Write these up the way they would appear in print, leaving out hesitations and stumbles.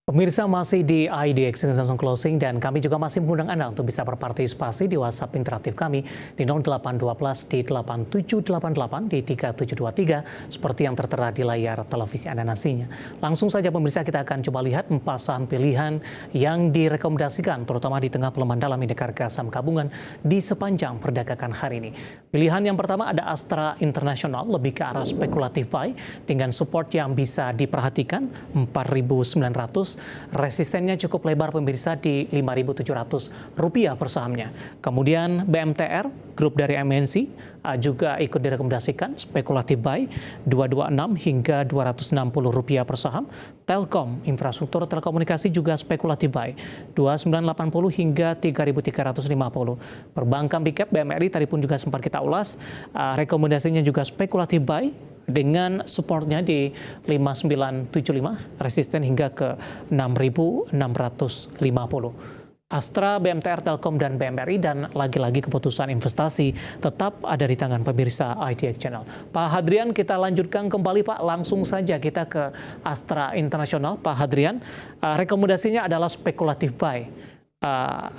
Pemirsa masih di IDX langsung closing dan kami juga masih mengundang Anda untuk bisa berpartisipasi di WhatsApp interaktif kami di 0812 di 8788 di 3723 seperti yang tertera di layar televisi Anda nantinya. Langsung saja pemirsa kita akan coba lihat 4 saham pilihan yang direkomendasikan terutama di tengah pelemahan dalam indeks harga saham gabungan di sepanjang perdagangan hari ini. Pilihan yang pertama ada Astra International lebih ke arah spekulatif buy dengan support yang bisa diperhatikan 4.900. Resistennya cukup lebar pemirsa di Rp5.700 per sahamnya. Kemudian BMTR, grup dari MNC, juga ikut direkomendasikan spekulatif buy 226 hingga Rp260 per saham. Telkom, infrastruktur telekomunikasi juga spekulatif buy 2980 hingga Rp3.350. Perbankan big cap BMRI tadi pun juga sempat kita ulas, rekomendasinya juga spekulatif buy dengan supportnya di 5975, resisten hingga ke 6650. Astra, BMTR, Telkom, dan BMRI, dan lagi-lagi keputusan investasi tetap ada di tangan pemirsa IDX Channel. Pak Hadrian, kita lanjutkan kembali Pak, langsung saja kita ke Astra International. Pak Hadrian, rekomendasinya adalah spekulatif buy.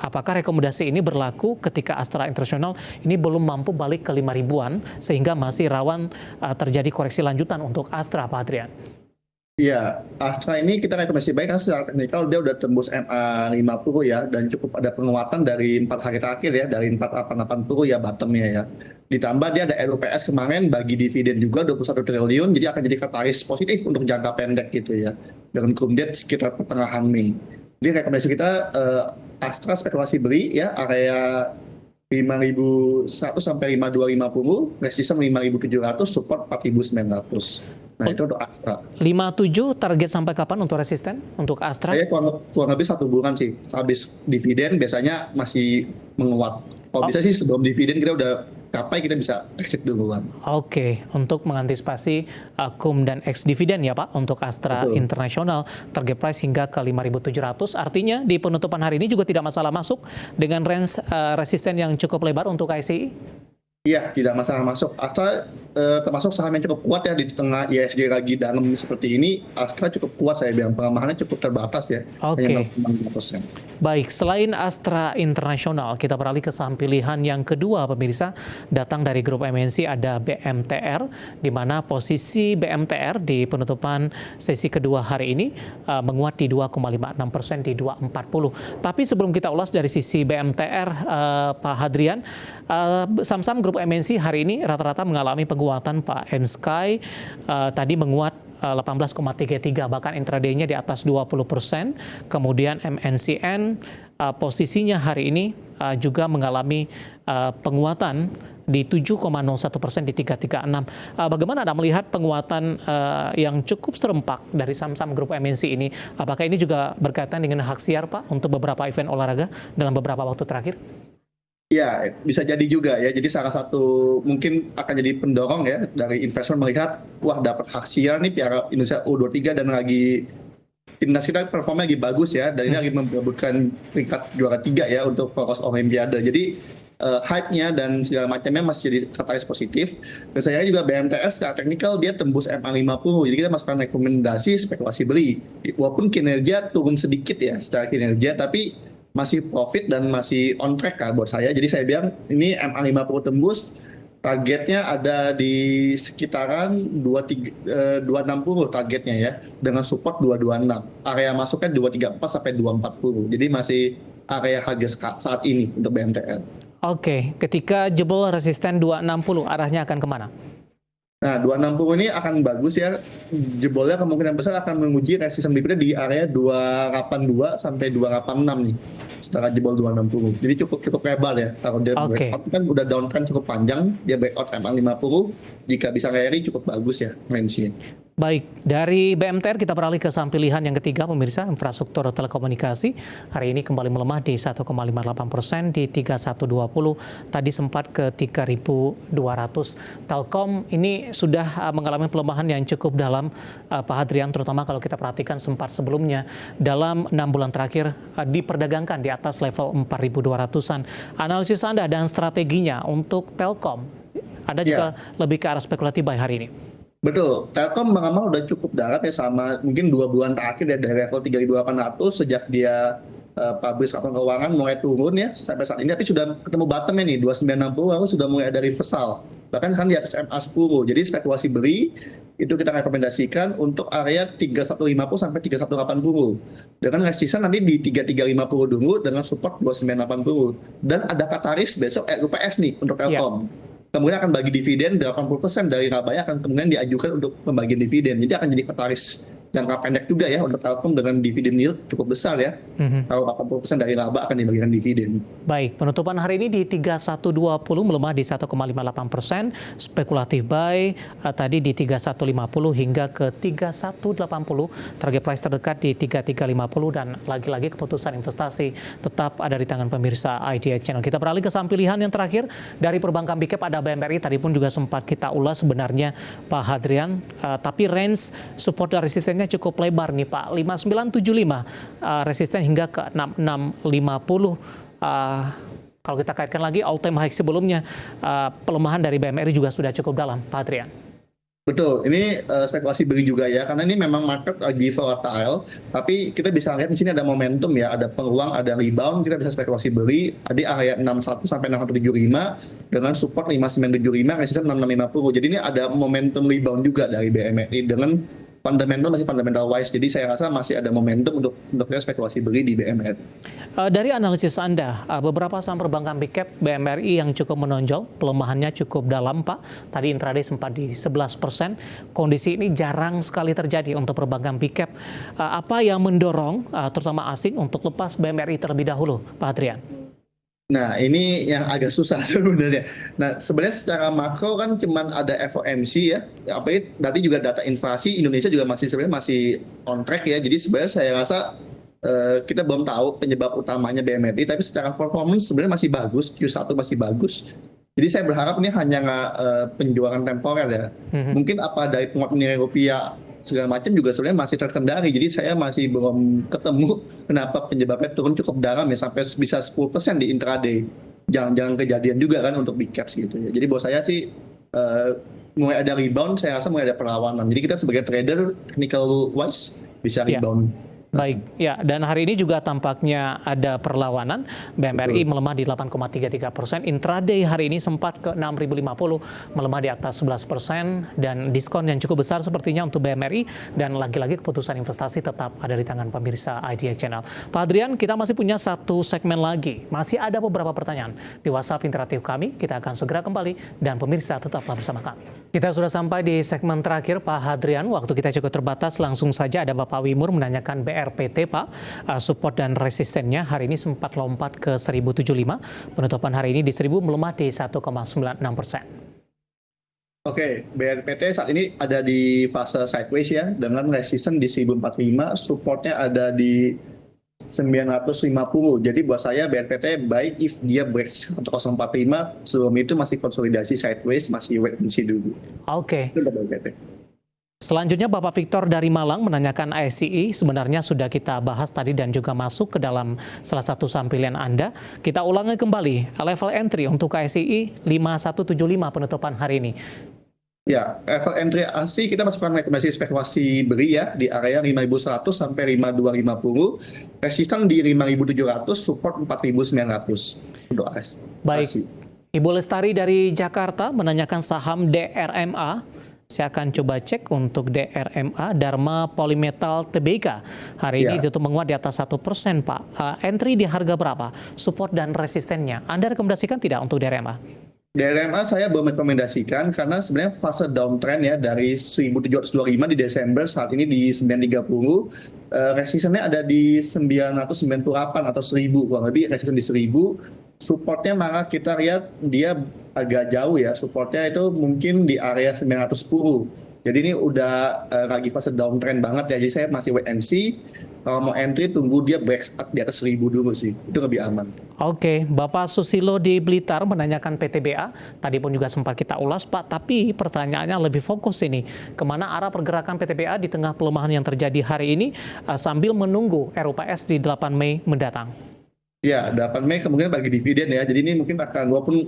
Apakah rekomendasi ini berlaku ketika Astra International ini belum mampu balik ke 5 ribuan sehingga masih rawan terjadi koreksi lanjutan untuk Astra, Pak Adrian? Iya, Astra ini kita rekomendasi baik karena secara teknikal dia udah tembus MA50 ya, dan cukup ada penguatan dari 4 hari terakhir ya, dari 4880 ya bottomnya ya. Ditambah dia ada RUPS kemarin bagi dividen juga 21 triliun, jadi akan jadi katalis positif untuk jangka pendek gitu ya, dengan cum date sekitar pertengahan Mei. Jadi rekomendasi kita Astra spekulasi beli ya, area 5.100 sampai 5.250, resisten 5.700, support 4.900. Nah itu untuk Astra. 57 target sampai kapan untuk resisten untuk Astra? Saya kurang lebih 1 bulan sih, habis dividen biasanya masih menguat. Kalau bisa sih sebelum dividen kita udah capai, kita bisa exit duluan. Oke, untuk mengantisipasi cum dan ex dividen ya Pak, untuk Astra International, target price hingga ke 5.700, artinya di penutupan hari ini juga tidak masalah masuk dengan range resisten yang cukup lebar untuk ICI? Iya, tidak masalah masuk. Astra termasuk saham yang cukup kuat ya di tengah ISG lagi dalam seperti ini. Astra cukup kuat, saya bilang pelemahannya cukup terbatas ya. Oke. Baik, selain Astra International, kita beralih ke saham pilihan yang kedua pemirsa, datang dari grup MNC, ada BMTR, di mana posisi BMTR di penutupan sesi kedua hari ini menguat di 2,56% di 240. Tapi sebelum kita ulas dari sisi BMTR, Pak Hadrian, saham-saham grup MNC hari ini rata-rata mengalami penguatan. Pak M-Sky tadi menguat 18,33, bahkan intraday-nya di atas 20%. Kemudian MNCN posisinya hari ini juga mengalami penguatan di 7,01% di 336. Bagaimana Anda melihat penguatan yang cukup serempak dari saham-saham grup MNC ini? Apakah ini juga berkaitan dengan hak siar Pak untuk beberapa event olahraga dalam beberapa waktu terakhir? Ya, bisa jadi juga ya. Jadi salah satu mungkin akan jadi pendorong ya dari investor melihat, wah dapat hak siar nih Piala Indonesia U23 dan lagi timnas kita performanya lagi bagus ya, dan ini lagi memperebutkan peringkat juara 3 ya untuk lolos Olimpiade. Jadi hype-nya dan segala macamnya masih jadi katalis positif. Dan saya juga BMTR secara teknikal dia tembus MA50, jadi kita masukkan rekomendasi spekulasi beli. Walaupun kinerja turun sedikit ya secara kinerja, tapi masih profit dan masih on track buat saya. Jadi saya bilang ini MA50 tembus, targetnya ada di sekitaran 260 targetnya ya, dengan support 226. Area masuknya 234 sampai 240. Jadi masih area harga saat ini untuk BMTR. Oke, ketika jebol resisten 260 arahnya akan kemana? Nah, 260 ini akan bagus ya. Jebolnya kemungkinan besar akan menguji resisten berikutnya di area 282 sampai 286 nih. Setelah jebol 260. Jadi cukup lebar ya. Kalau dia breakout kan udah downtrend cukup panjang, dia breakout MA50, jika bisa rally cukup bagus ya range-nya. Baik, dari BMTR kita beralih ke saham pilihan yang ketiga pemirsa, infrastruktur telekomunikasi. Hari ini kembali melemah di 1,58% di 3120, tadi sempat ke 3200. Telkom ini sudah mengalami pelemahan yang cukup dalam Pak Hadrian, terutama kalau kita perhatikan sempat sebelumnya dalam 6 bulan terakhir diperdagangkan di atas level 4.200-an. Analisis Anda dan strateginya untuk Telkom, Anda juga lebih ke arah spekulatif buy hari ini? Betul, Telkom memang udah cukup dalam ya sama mungkin 2 bulan terakhir ya dari level 3.800 sejak dia publish laporan keuangan mulai turun ya sampai saat ini, tapi sudah ketemu bottomnya nih 2960 lalu sudah mulai ada reversal bahkan kan di atas MA10. Jadi spekulasi beli itu kita rekomendasikan untuk area 3150 sampai 3180 dengan resisten nanti di 3350 dulu dengan support 2980 dan ada katalis besok UPS nih untuk Ya. Telkom. Kemudian akan bagi dividen 80% dari labanya akan kemudian diajukan untuk pembagian dividen. Jadi akan jadi katalis jangka pendek juga ya untuk Telkom dengan dividen yield cukup besar ya. Kalau 80% dari laba akan dibagikan dividen. Baik, penutupan hari ini di 3120 melemah di 1,58%, spekulatif buy tadi di 3150 hingga ke 3180, target price terdekat di 3350 dan lagi-lagi keputusan investasi tetap ada di tangan pemirsa IDX Channel. Kita beralih ke saham pilihan yang terakhir dari perbankan big cap ada BMRI, tadi pun juga sempat kita ulas sebenarnya Pak Hadrian, tapi range support dan resistennya cukup lebar nih Pak, 5975 resisten hingga ke 6650. Kalau kita kaitkan lagi all time high sebelumnya, pelemahan dari BMRI juga sudah cukup dalam, Pak Adrian. Betul, ini spekulasi beli juga ya, karena ini memang market lagi volatile, tapi kita bisa lihat di sini ada momentum ya, ada peluang, ada rebound, kita bisa spekulasi beli, di area 61 sampai 6175 dengan support 5975, resisten 6650. Jadi ini ada momentum rebound juga dari BMRI dengan fundamental masih fundamental wise, jadi saya rasa masih ada momentum untuk spekulasi beli di BMRI. Dari analisis Anda, beberapa saham perbankan big cap BMRI yang cukup menonjol, pelemahannya cukup dalam Pak. Tadi intraday sempat di 11%. Kondisi ini jarang sekali terjadi untuk perbankan big cap. Apa yang mendorong, terutama asing, untuk lepas BMRI terlebih dahulu, Pak Adrian? Nah, ini yang agak susah sebenarnya. Nah, sebenarnya secara makro kan cuman ada FOMC ya. Apalagi tadi juga data inflasi Indonesia juga sebenarnya masih on track ya. Jadi sebenarnya saya rasa kita belum tahu penyebab utamanya BMRI, tapi secara performance sebenarnya masih bagus, Q1 masih bagus. Jadi saya berharap ini hanya penjualan temporer ya. Mungkin apa dari penguatan nilai rupiah segala macam juga sebenarnya masih terkendali. Jadi saya masih belum ketemu kenapa penyebabnya turun cukup dalam ya sampai bisa 10% di intraday. Jangan-jangan kejadian juga kan untuk big caps gitu ya. Jadi buat saya sih mulai ada rebound, saya rasa mulai ada perlawanan. Jadi kita sebagai trader technical wise bisa rebound. Baik, ya, dan hari ini juga tampaknya ada perlawanan. BMRI melemah di 8,33%. Intraday hari ini sempat ke 6.050, melemah di atas 11%, dan diskon yang cukup besar sepertinya untuk BMRI, dan lagi-lagi keputusan investasi tetap ada di tangan pemirsa IDX Channel. Pak Adrian, kita masih punya satu segmen lagi. Masih ada beberapa pertanyaan di WhatsApp interaktif kami. Kita akan segera kembali, dan pemirsa tetaplah bersama kami. Kita sudah sampai di segmen terakhir, Pak Hadrian. Waktu kita cukup terbatas, langsung saja ada Bapak Wimur menanyakan BRPT, Pak. Support dan resistennya hari ini sempat lompat ke 1075. Penutupan hari ini di 1000 melemah di 1,96%. Oke, BRPT saat ini ada di fase sideways ya, dengan resisten di 1045, supportnya ada di 950. Jadi buat saya BRPT baik if dia breaks 1045, sebelum itu masih konsolidasi sideways, masih wait and see dulu. Oke. Itu BRPT. Selanjutnya Bapak Victor dari Malang menanyakan ASCI, sebenarnya sudah kita bahas tadi dan juga masuk ke dalam salah satu saham pilihan Anda. Kita ulangi kembali, level entry untuk ASCI 5175 penutupan hari ini. Ya, level entry ASI kita masukkan rekomendasi spekulasi beli ya di area 5.100 sampai 5.250, resisten di 5.700, support 4.900 untuk ASI. Baik, Ibu Lestari dari Jakarta menanyakan saham DRMA. Saya akan coba cek untuk DRMA, Dharma Polymetal Tbk. Hari ini itu menguat di atas 1%, Pak. Entry di harga berapa? Support dan resistennya. Anda rekomendasikan tidak untuk DRMA? DRMA saya belum rekomendasikan karena sebenarnya fase downtrend ya dari 1725 di Desember saat ini di 930, resistennya ada di 998 atau 1000, kurang lebih resisten di 1000, supportnya malah kita lihat dia agak jauh ya, supportnya itu mungkin di area 910. Jadi ini udah lagi fase downtrend banget ya, jadi saya masih wait and see. Kalau mau entry tunggu dia break di atas 1000 dulu sih, itu lebih aman. Oke, Bapak Susilo di Blitar menanyakan PTBA, tadi pun juga sempat kita ulas Pak, tapi pertanyaannya lebih fokus ini, kemana arah pergerakan PTBA di tengah pelemahan yang terjadi hari ini sambil menunggu RUPS di 8 Mei mendatang? Ya, 8 Mei kemungkinan bagi dividen ya. Jadi ini mungkin akan, walaupun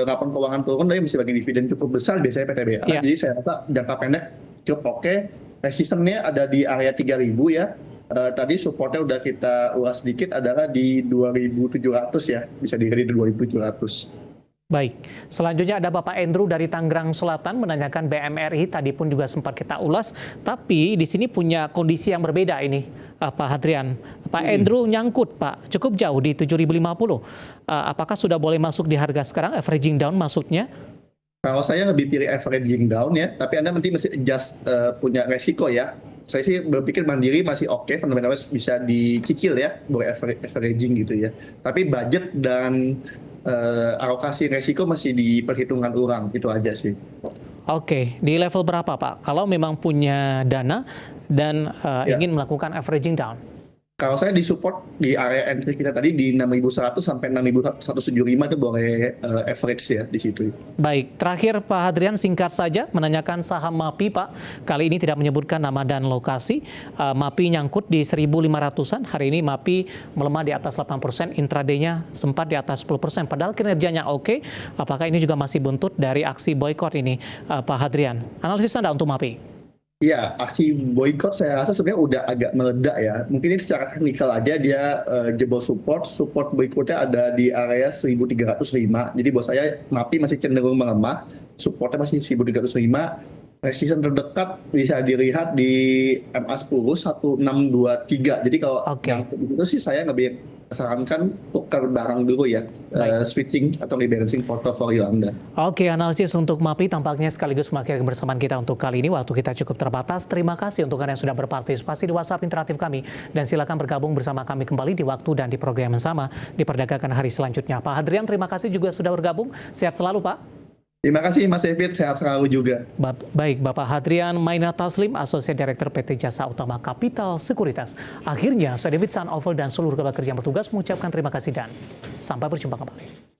laporan keuangan turun, tapi masih bagi dividen cukup besar biasanya PTBA. Ya. Jadi saya rasa jangka pendek cukup oke. Resistennya ada di area 3.000 ya. Tadi supportnya udah kita ulas sedikit adalah di 2.700 ya. Bisa dilihat di 2.700. Baik, selanjutnya ada Bapak Andrew dari Tangerang Selatan menanyakan BMRI, tadi pun juga sempat kita ulas, tapi di sini punya kondisi yang berbeda ini, Pak Hadrian. Pak Andrew nyangkut, Pak, cukup jauh di 7.050. Apakah sudah boleh masuk di harga sekarang, averaging down maksudnya? Kalau saya lebih pilih averaging down ya, tapi Anda nanti mesti adjust punya resiko ya. Saya sih berpikir Mandiri masih oke, fundamentalnya bisa dicicil ya, boleh averaging gitu ya. Tapi budget dan alokasi resiko masih diperhitungkan ulang, itu aja sih. Oke, di level berapa, Pak? Kalau memang punya dana dan Ya. ingin melakukan averaging down? Kalau saya di support di area entry kita tadi di 6.100 sampai 6.175 itu boleh average ya di situ. Baik, terakhir Pak Hadrian singkat saja menanyakan saham MAPI, Pak. Kali ini tidak menyebutkan nama dan lokasi. MAPI nyangkut di 1.500-an. Hari ini MAPI melemah di atas 8%, intraday-nya sempat di atas 10%. Padahal kinerjanya oke. Apakah ini juga masih buntut dari aksi boykot ini, Pak Hadrian? Analisis Anda untuk MAPI? Ya, aksi boykot saya rasa sebenarnya udah agak meledak ya. Mungkin ini secara teknikal aja dia jebol support boykotnya ada di area 1.305. Jadi buat saya MAPI masih cenderung melemah, supportnya masih 1.305. Resisten terdekat bisa dilihat di MA10 1623. Jadi kalau yang itu sih saya lebih sarankan tukar barang dulu ya, switching atau rebalancing portofolio Anda. Oke, analisis untuk MAPI tampaknya sekaligus mengakhiri kebersamaan kita untuk kali ini. Waktu kita cukup terbatas. Terima kasih untuk Anda yang sudah berpartisipasi di WhatsApp interaktif kami. Dan silakan bergabung bersama kami kembali di waktu dan di program yang sama di Perdagangan hari selanjutnya. Pak Hadrian, terima kasih juga sudah bergabung. Sehat selalu, Pak. Terima kasih Mas David, sehat selalu juga. Baik, Bapak Hadrian Maina Taslim, Associate Director PT Jasa Utama Kapital Sekuritas. Akhirnya, saya David Sanovel dan seluruh keluarga kerja yang bertugas mengucapkan terima kasih dan sampai berjumpa kembali.